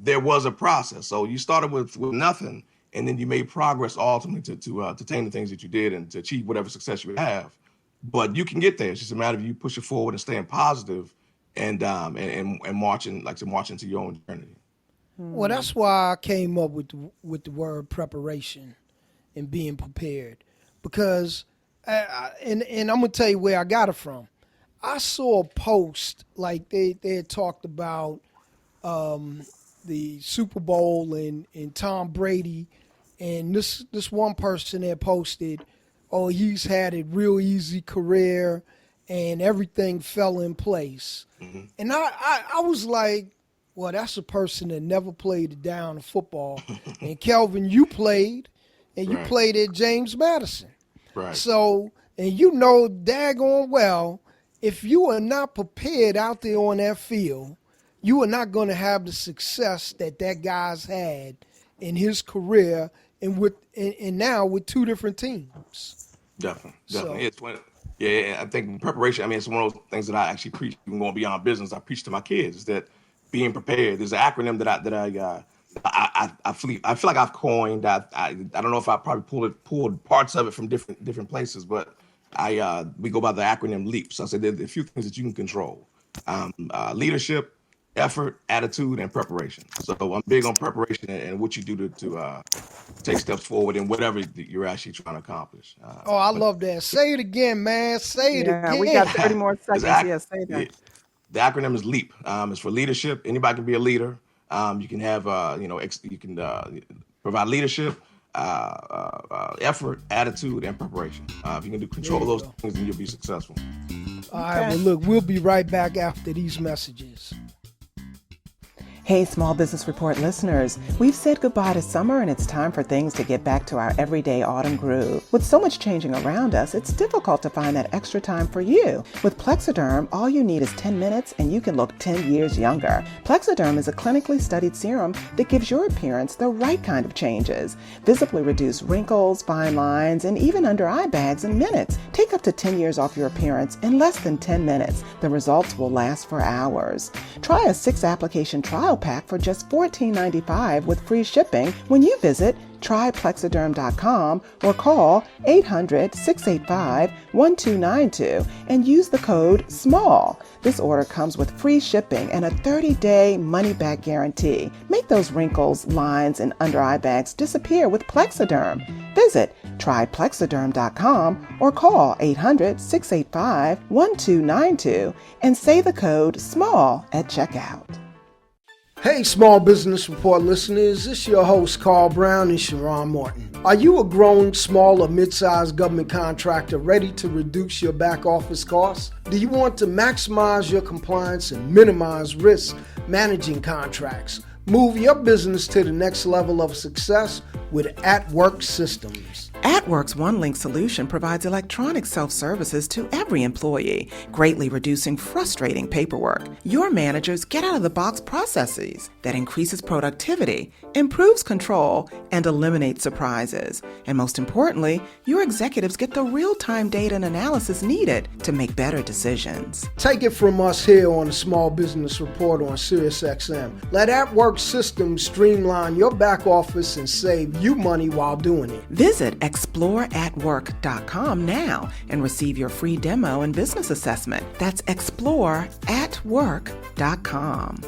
There was a process. So you started with nothing, and then you made progress ultimately to attain the things that you did and to achieve whatever success you have. But you can get there. It's just a matter of you pushing forward and staying positive and marching, like to march into your own journey. Well, that's why I came up with the word preparation and being prepared, because and I'm gonna tell you where I got it from. I saw a post like they had talked about the Super Bowl and Tom Brady, and this one person had posted, oh, he's had a real easy career and everything fell in place. Mm-hmm. And I was like, well, that's a person that never played a down of football. And Kelvin, you played, and you played at James Madison. Right. So, and you know daggone well, if you are not prepared out there on that field, you are not going to have the success that guy's had in his career and now with two different teams. Definitely. So, I think preparation, I mean, it's one of those things that I actually preach, even going beyond business. I preach to my kids is that being prepared. There's an acronym that I feel like I've coined. I don't know if I probably pulled parts of it from different places, but we go by the acronym LEAP. So I said there's a few things that you can control: leadership, effort, attitude, and preparation. So I'm big on preparation and what you do to take steps forward in whatever you're actually trying to accomplish. I love that. Say it again, man. Say it again. We got 30 more seconds. Say that. The acronym is LEAP. It's for leadership. Anybody can be a leader. You can have, you can provide leadership, effort, attitude, and preparation. If you can control those things, then you'll be successful. All right. Well, look, we'll be right back after these messages. Hey, Small Business Report listeners, we've said goodbye to summer and it's time for things to get back to our everyday autumn groove. With so much changing around us, it's difficult to find that extra time for you. With Plexiderm, all you need is 10 minutes and you can look 10 years younger. Plexiderm is a clinically studied serum that gives your appearance the right kind of changes. Visibly reduce wrinkles, fine lines, and even under eye bags in minutes. Take up to 10 years off your appearance in less than 10 minutes. The results will last for hours. Try a 6-application trial pack for just $14.95 with free shipping when you visit tryplexiderm.com or call 800-685-1292 and use the code SMALL. This order comes with free shipping and a 30-day money-back guarantee. Make those wrinkles, lines, and under-eye bags disappear with Plexiderm. Visit tryplexiderm.com or call 800-685-1292 and say the code SMALL at checkout. Hey, Small Business Report listeners, it's your host, Carl Brown and Sharon Morton. Are you a growing, small, or mid-sized government contractor ready to reduce your back office costs? Do you want to maximize your compliance and minimize risk managing contracts? Move your business to the next level of success with At-Work Systems. At-Work's OneLink solution provides electronic self-services to every employee, greatly reducing frustrating paperwork. Your managers get out-of-the-box processes that increases productivity, improves control, and eliminates surprises. And most importantly, your executives get the real-time data and analysis needed to make better decisions. Take it from us here on the Small Business Report on SiriusXM. Let At-Work Systems streamline your back office and save you money while doing it. Visit exploreatwork.com now and receive your free demo and business assessment. That's exploreatwork.com.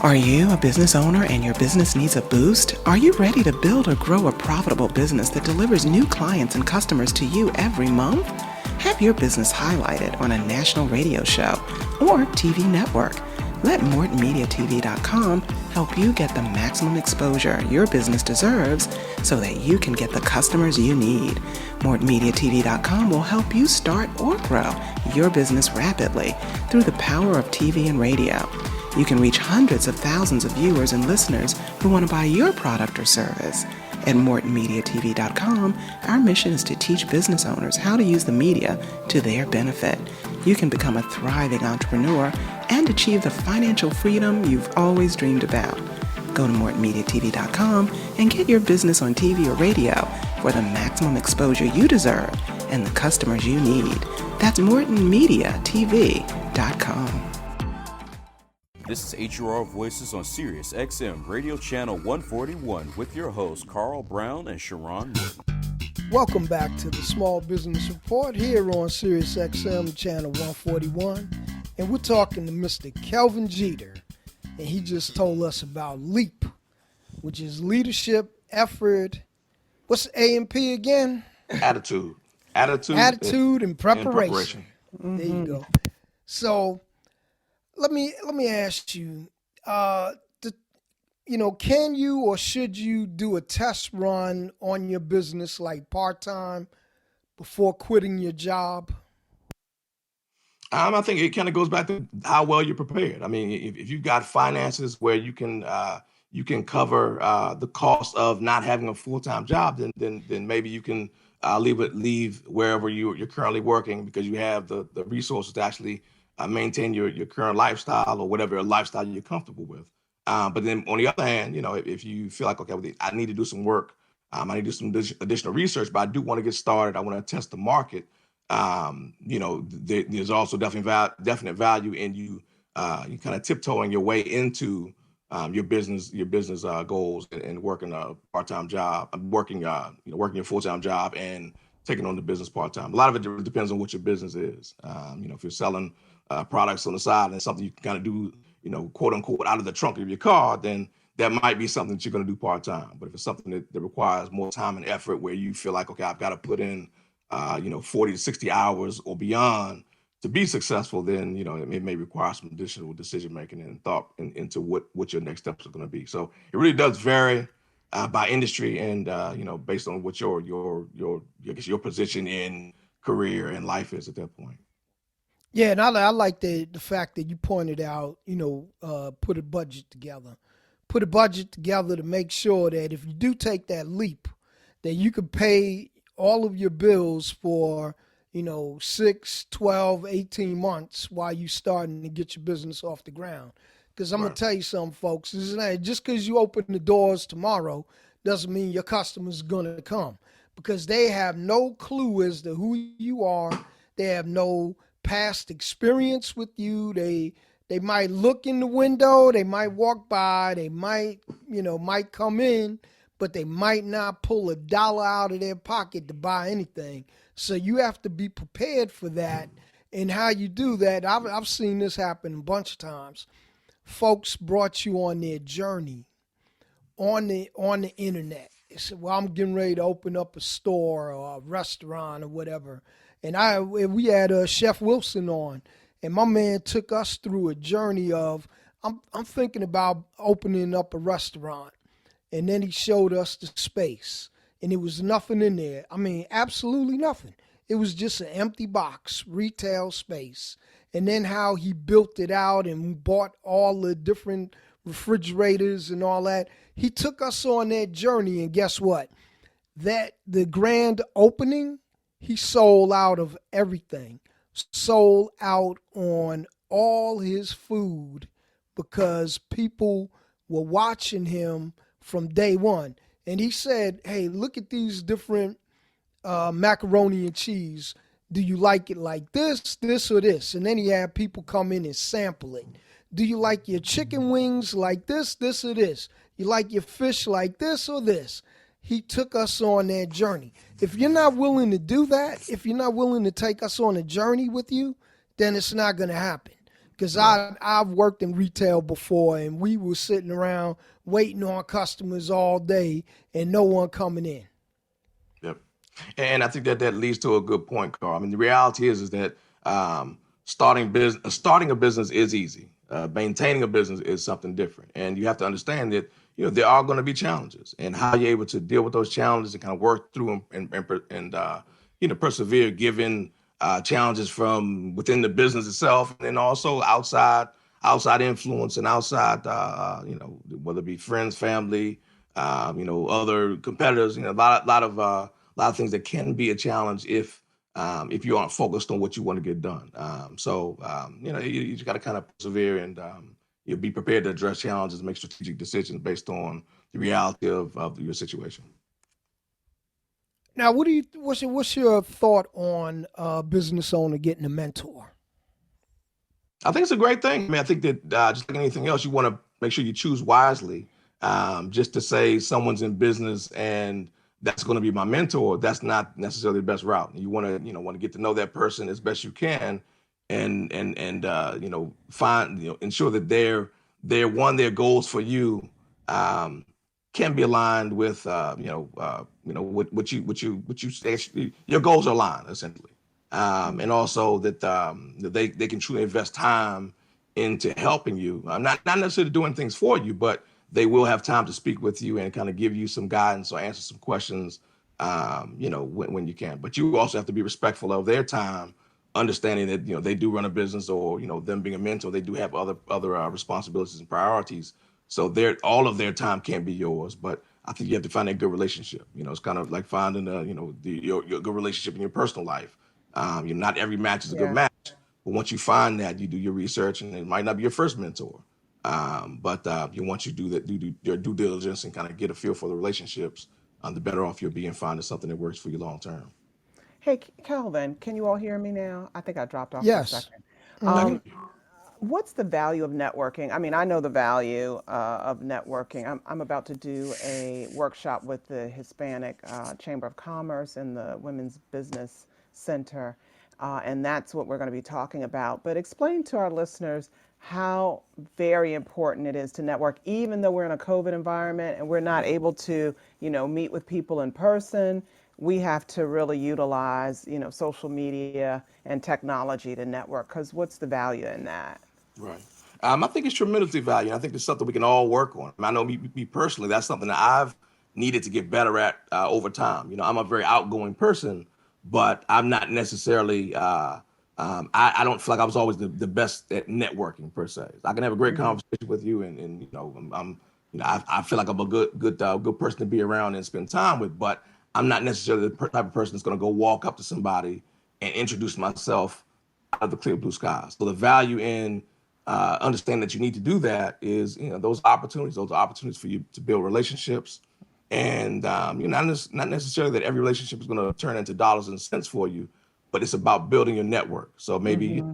Are you a business owner and your business needs a boost? Are you ready to build or grow a profitable business that delivers new clients and customers to you every month? Have your business highlighted on a national radio show or TV network. Let MortonMediaTV.com help you get the maximum exposure your business deserves so that you can get the customers you need. MortonMediaTV.com will help you start or grow your business rapidly through the power of TV and radio. You can reach hundreds of thousands of viewers and listeners who want to buy your product or service. At MortonMediaTV.com, our mission is to teach business owners how to use the media to their benefit. You can become a thriving entrepreneur and achieve the financial freedom you've always dreamed about. Go to MortonMediaTV.com and get your business on TV or radio for the maximum exposure you deserve and the customers you need. That's MortonMediaTV.com. This is HUR Voices on Sirius XM Radio Channel 141 with your hosts Carl Brown and Sharon Morton. Welcome back to the Small Business Report here on Sirius XM Channel 141. And we're talking to Mr. Kelvin Jeter. and he just told us about LEAP, which is leadership, effort. What's AMP again? Attitude, Attitude and and preparation. preparation. There you go. So let me ask you, can you or should you do a test run on your business like part-time before quitting your job? I think it kind of goes back to how well you're prepared. I mean, if you've got finances where you can cover the cost of not having a full-time job, then maybe you can leave wherever you're currently working because you have the resources to actually maintain your current lifestyle or whatever lifestyle you're comfortable with. But then on the other hand, if you feel like, okay, well, I need to do some work, I need to do some additional research, but I do want to get started. I want to test the market. There's also definite value in you kind of tiptoeing your way into your business goals and working a part-time job, working your full-time job and taking on the business part-time. A lot of it depends on what your business is. If you're selling products on the side and something you can kind of do, quote unquote, out of the trunk of your car, then that might be something that you're going to do part-time. But if it's something that requires more time and effort where you feel like, okay, I've got to put in 40 to 60 hours or beyond to be successful, then, it may require some additional decision making and thought into what your next steps are going to be. So it really does vary by industry and, based on what your position in career and life is at that point. Yeah, and I like the fact that you pointed out, put a budget together. Put a budget together to make sure that if you do take that leap, that you can pay all of your bills for, 6, 12, 18 months while you starting to get your business off the ground. Because I'm going to tell you something, folks. Just because you open the doors tomorrow doesn't mean your customers are going to come. Because they have no clue as to who you are. They have no past experience with you. They might look in the window. They might walk by. They might come in, but they might not pull a dollar out of their pocket to buy anything. So you have to be prepared for that. And how you do that, I've seen this happen a bunch of times. Folks brought you on their journey on the internet. They said, well, I'm getting ready to open up a store or a restaurant or whatever. And we had Chef Wilson on, and my man took us through a journey of, I'm thinking about opening up a restaurant. And then he showed us the space, and there was nothing in there. I mean, absolutely nothing. It was just an empty box, retail space. And then how he built it out and bought all the different refrigerators and all that. He took us on that journey, and guess what? The grand opening, he sold out of everything. Sold out on all his food because people were watching him from day one. And he said, hey, look at these different macaroni and cheese. Do you like it like this, or this? And then he had people come in and sample it. Do you like your chicken wings like this, or this? You like your fish like this or this? He took us on that journey. If you're not willing to do that, if you're not willing to take us on a journey with you, then it's not going to happen. Because I've worked in retail before, and we were sitting around waiting on customers all day and no one coming in. Yep. And I think that leads to a good point, Carl. I mean, the reality is that starting a business is easy. Maintaining a business is something different. And you have to understand that, there are going to be challenges, and how you're able to deal with those challenges and kind of work through them and persevere given challenges from within the business itself, and then also outside influence and outside, whether it be friends, family, other competitors, a lot of things that can be a challenge if you aren't focused on what you want to get done. You just got to kind of persevere and you'll be prepared to address challenges, make strategic decisions based on the reality of your situation. Now, what's your thought on a business owner getting a mentor? I think it's a great thing. I mean, I think that just like anything else, you want to make sure you choose wisely. Just to say someone's in business and that's going to be my mentor, that's not necessarily the best route. You want to get to know that person as best you can, and ensure that their goals for you can be aligned with what you actually, your goals are aligned essentially, and also that they can truly invest time into helping you. Not necessarily doing things for you, but they will have time to speak with you and kind of give you some guidance or answer some questions, when you can. But you also have to be respectful of their time, understanding that they do run a business, or them being a mentor, they do have other responsibilities and priorities. So all of their time can't be yours. But I think you have to find a good relationship. It's kind of like finding your good relationship in your personal life. Not every match is a good Yeah. match, but once you find that, you do your research, and it might not be your first mentor. But once you do your due diligence and kind of get a feel for the relationships, the better off you'll be in finding something that works for you long term. Hey, Kelvin, can you all hear me now? I think I dropped off for a Yes. second. I can, What's the value of networking? I mean, I know the value of networking. I'm about to do a workshop with the Hispanic Chamber of Commerce and the Women's Business Center, and that's what we're going to be talking about. But explain to our listeners how very important it is to network, even though we're in a COVID environment and we're not able to, meet with people in person. We have to really utilize, social media and technology to network. Because what's the value in that? right. I think it's tremendously valuable. I think it's something we can all work on. I know me personally, that's something that I've needed to get better at over time. I'm a very outgoing person, but I'm not necessarily. I don't feel like I was always the best at networking per se. I can have a great conversation with you, and I feel like I'm a good person to be around and spend time with. But I'm not necessarily the type of person that's going to go walk up to somebody and introduce myself out of the clear blue skies. So the value in understand that you need to do that is, those are opportunities for you to build relationships. And not necessarily that every relationship is going to turn into dollars and cents for you, but it's about building your network. So maybe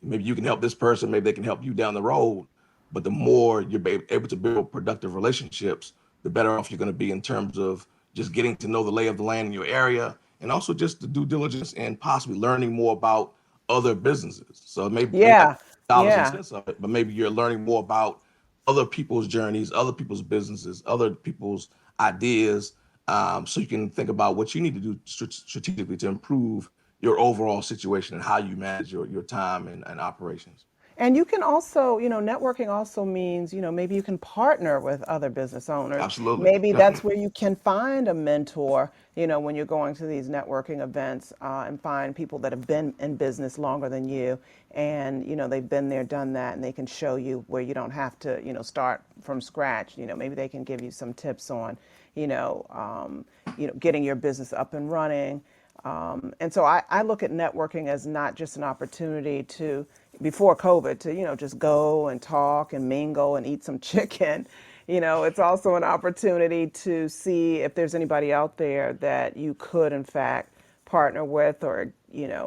you can help this person, maybe they can help you down the road. But the more you're able to build productive relationships, the better off you're going to be in terms of just getting to know the lay of the land in your area, and also just the due diligence and possibly learning more about other businesses. So maybe not Yeah, dollars and yeah. cents of it, but maybe you're learning more about other people's journeys, other people's businesses, other people's ideas, so you can think about what you need to do strategically to improve your overall situation and how you manage your time and operations. And you can also, networking also means, maybe you can partner with other business owners. Absolutely. Maybe that's Definitely. where you can find a mentor, when you're going to these networking events, and find people that have been in business longer than you. And, they've been there, done that, and they can show you where you don't have to, start from scratch. Maybe they can give you some tips on, getting your business up and running. And so I look at networking as not just an opportunity to, before COVID, to, just go and talk and mingle and eat some chicken. It's also an opportunity to see if there's anybody out there that you could, in fact, partner with, or,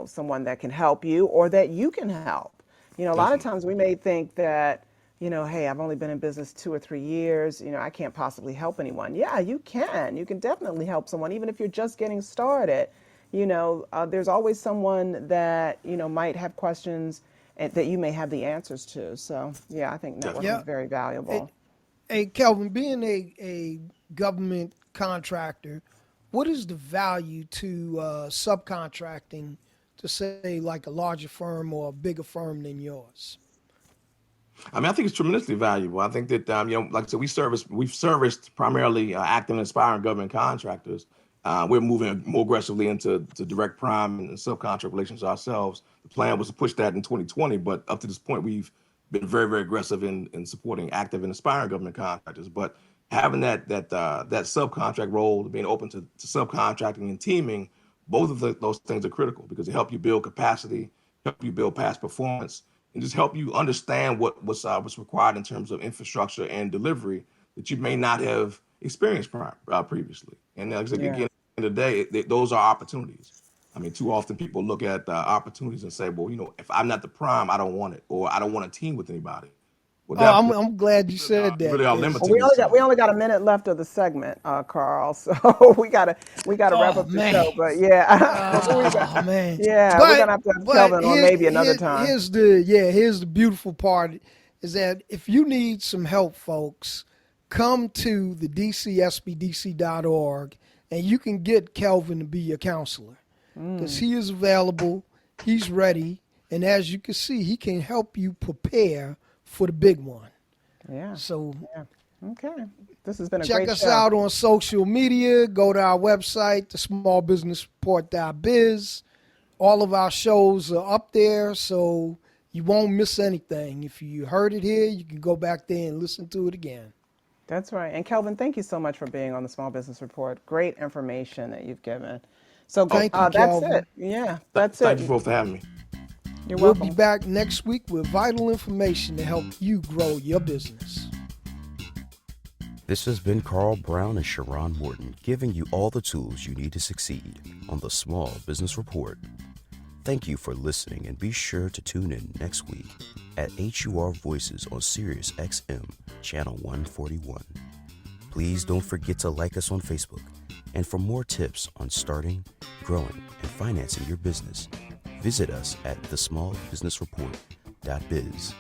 someone that can help you or that you can help. A lot of Definitely. times we may think that, hey, I've only been in business 2 or 3 years, I can't possibly help anyone. Yeah, you can. You can definitely help someone, even if you're just getting started. There's always someone that, might have questions and that you may have the answers to. So, yeah, I think networking Yeah. is very valuable. Hey, Kelvin, being a government contractor, what is the value to subcontracting to, say, like a larger firm or a bigger firm than yours? I mean, I think it's tremendously valuable. I think that, like I said, we've serviced primarily active and aspiring government contractors. We're moving more aggressively into direct prime and subcontract relations ourselves. The plan was to push that in 2020, but up to this point, we've been very, very aggressive in supporting active and aspiring government contractors. But having that subcontract role, being open to subcontracting and teaming, both of those things are critical because they help you build capacity, help you build past performance, and just help you understand what's required in terms of infrastructure and delivery that you may not have experienced previously. And like I said, again, Yeah. at the end of the day, those are opportunities. I mean, too often people look at opportunities and say, well, if I'm not the prime, I don't want it, or I don't want to team with anybody. Well, Oh, that I'm glad you said you that really are because Well, limiting we yourself. only got a minute left of the segment, Carl. So we gotta wrap oh up the man, show. But yeah, oh man. yeah, we're But gonna have to have but Kelvin on maybe another time. here's the beautiful part is that if you need some help, folks, come to the DCSBDC.org and you can get Kelvin to be your counselor because he is available, he's ready, and as you can see, he can help you prepare for the big one. Yeah. So Okay. This has been a check great us show. out on social media. Go to our website, thesmallbusinessreport.biz. All of our shows are up there, so you won't miss anything. If you heard it here, you can go back there and listen to it again. That's right. And Kelvin, thank you so much for being on the Small Business Report. Great information that you've given. So Thank you, that's Kelvin. it. Yeah, that's Thank it. you both for having me. You're We'll welcome. be back next week with vital information to help you grow your business. This has been Carl Brown and Sharon Morton giving you all the tools you need to succeed on the Small Business Report. Thank you for listening, and be sure to tune in next week at HUR Voices on Sirius XM Channel 141. Please don't forget to like us on Facebook, and for more tips on starting, growing, and financing your business, visit us at thesmallbusinessreport.biz.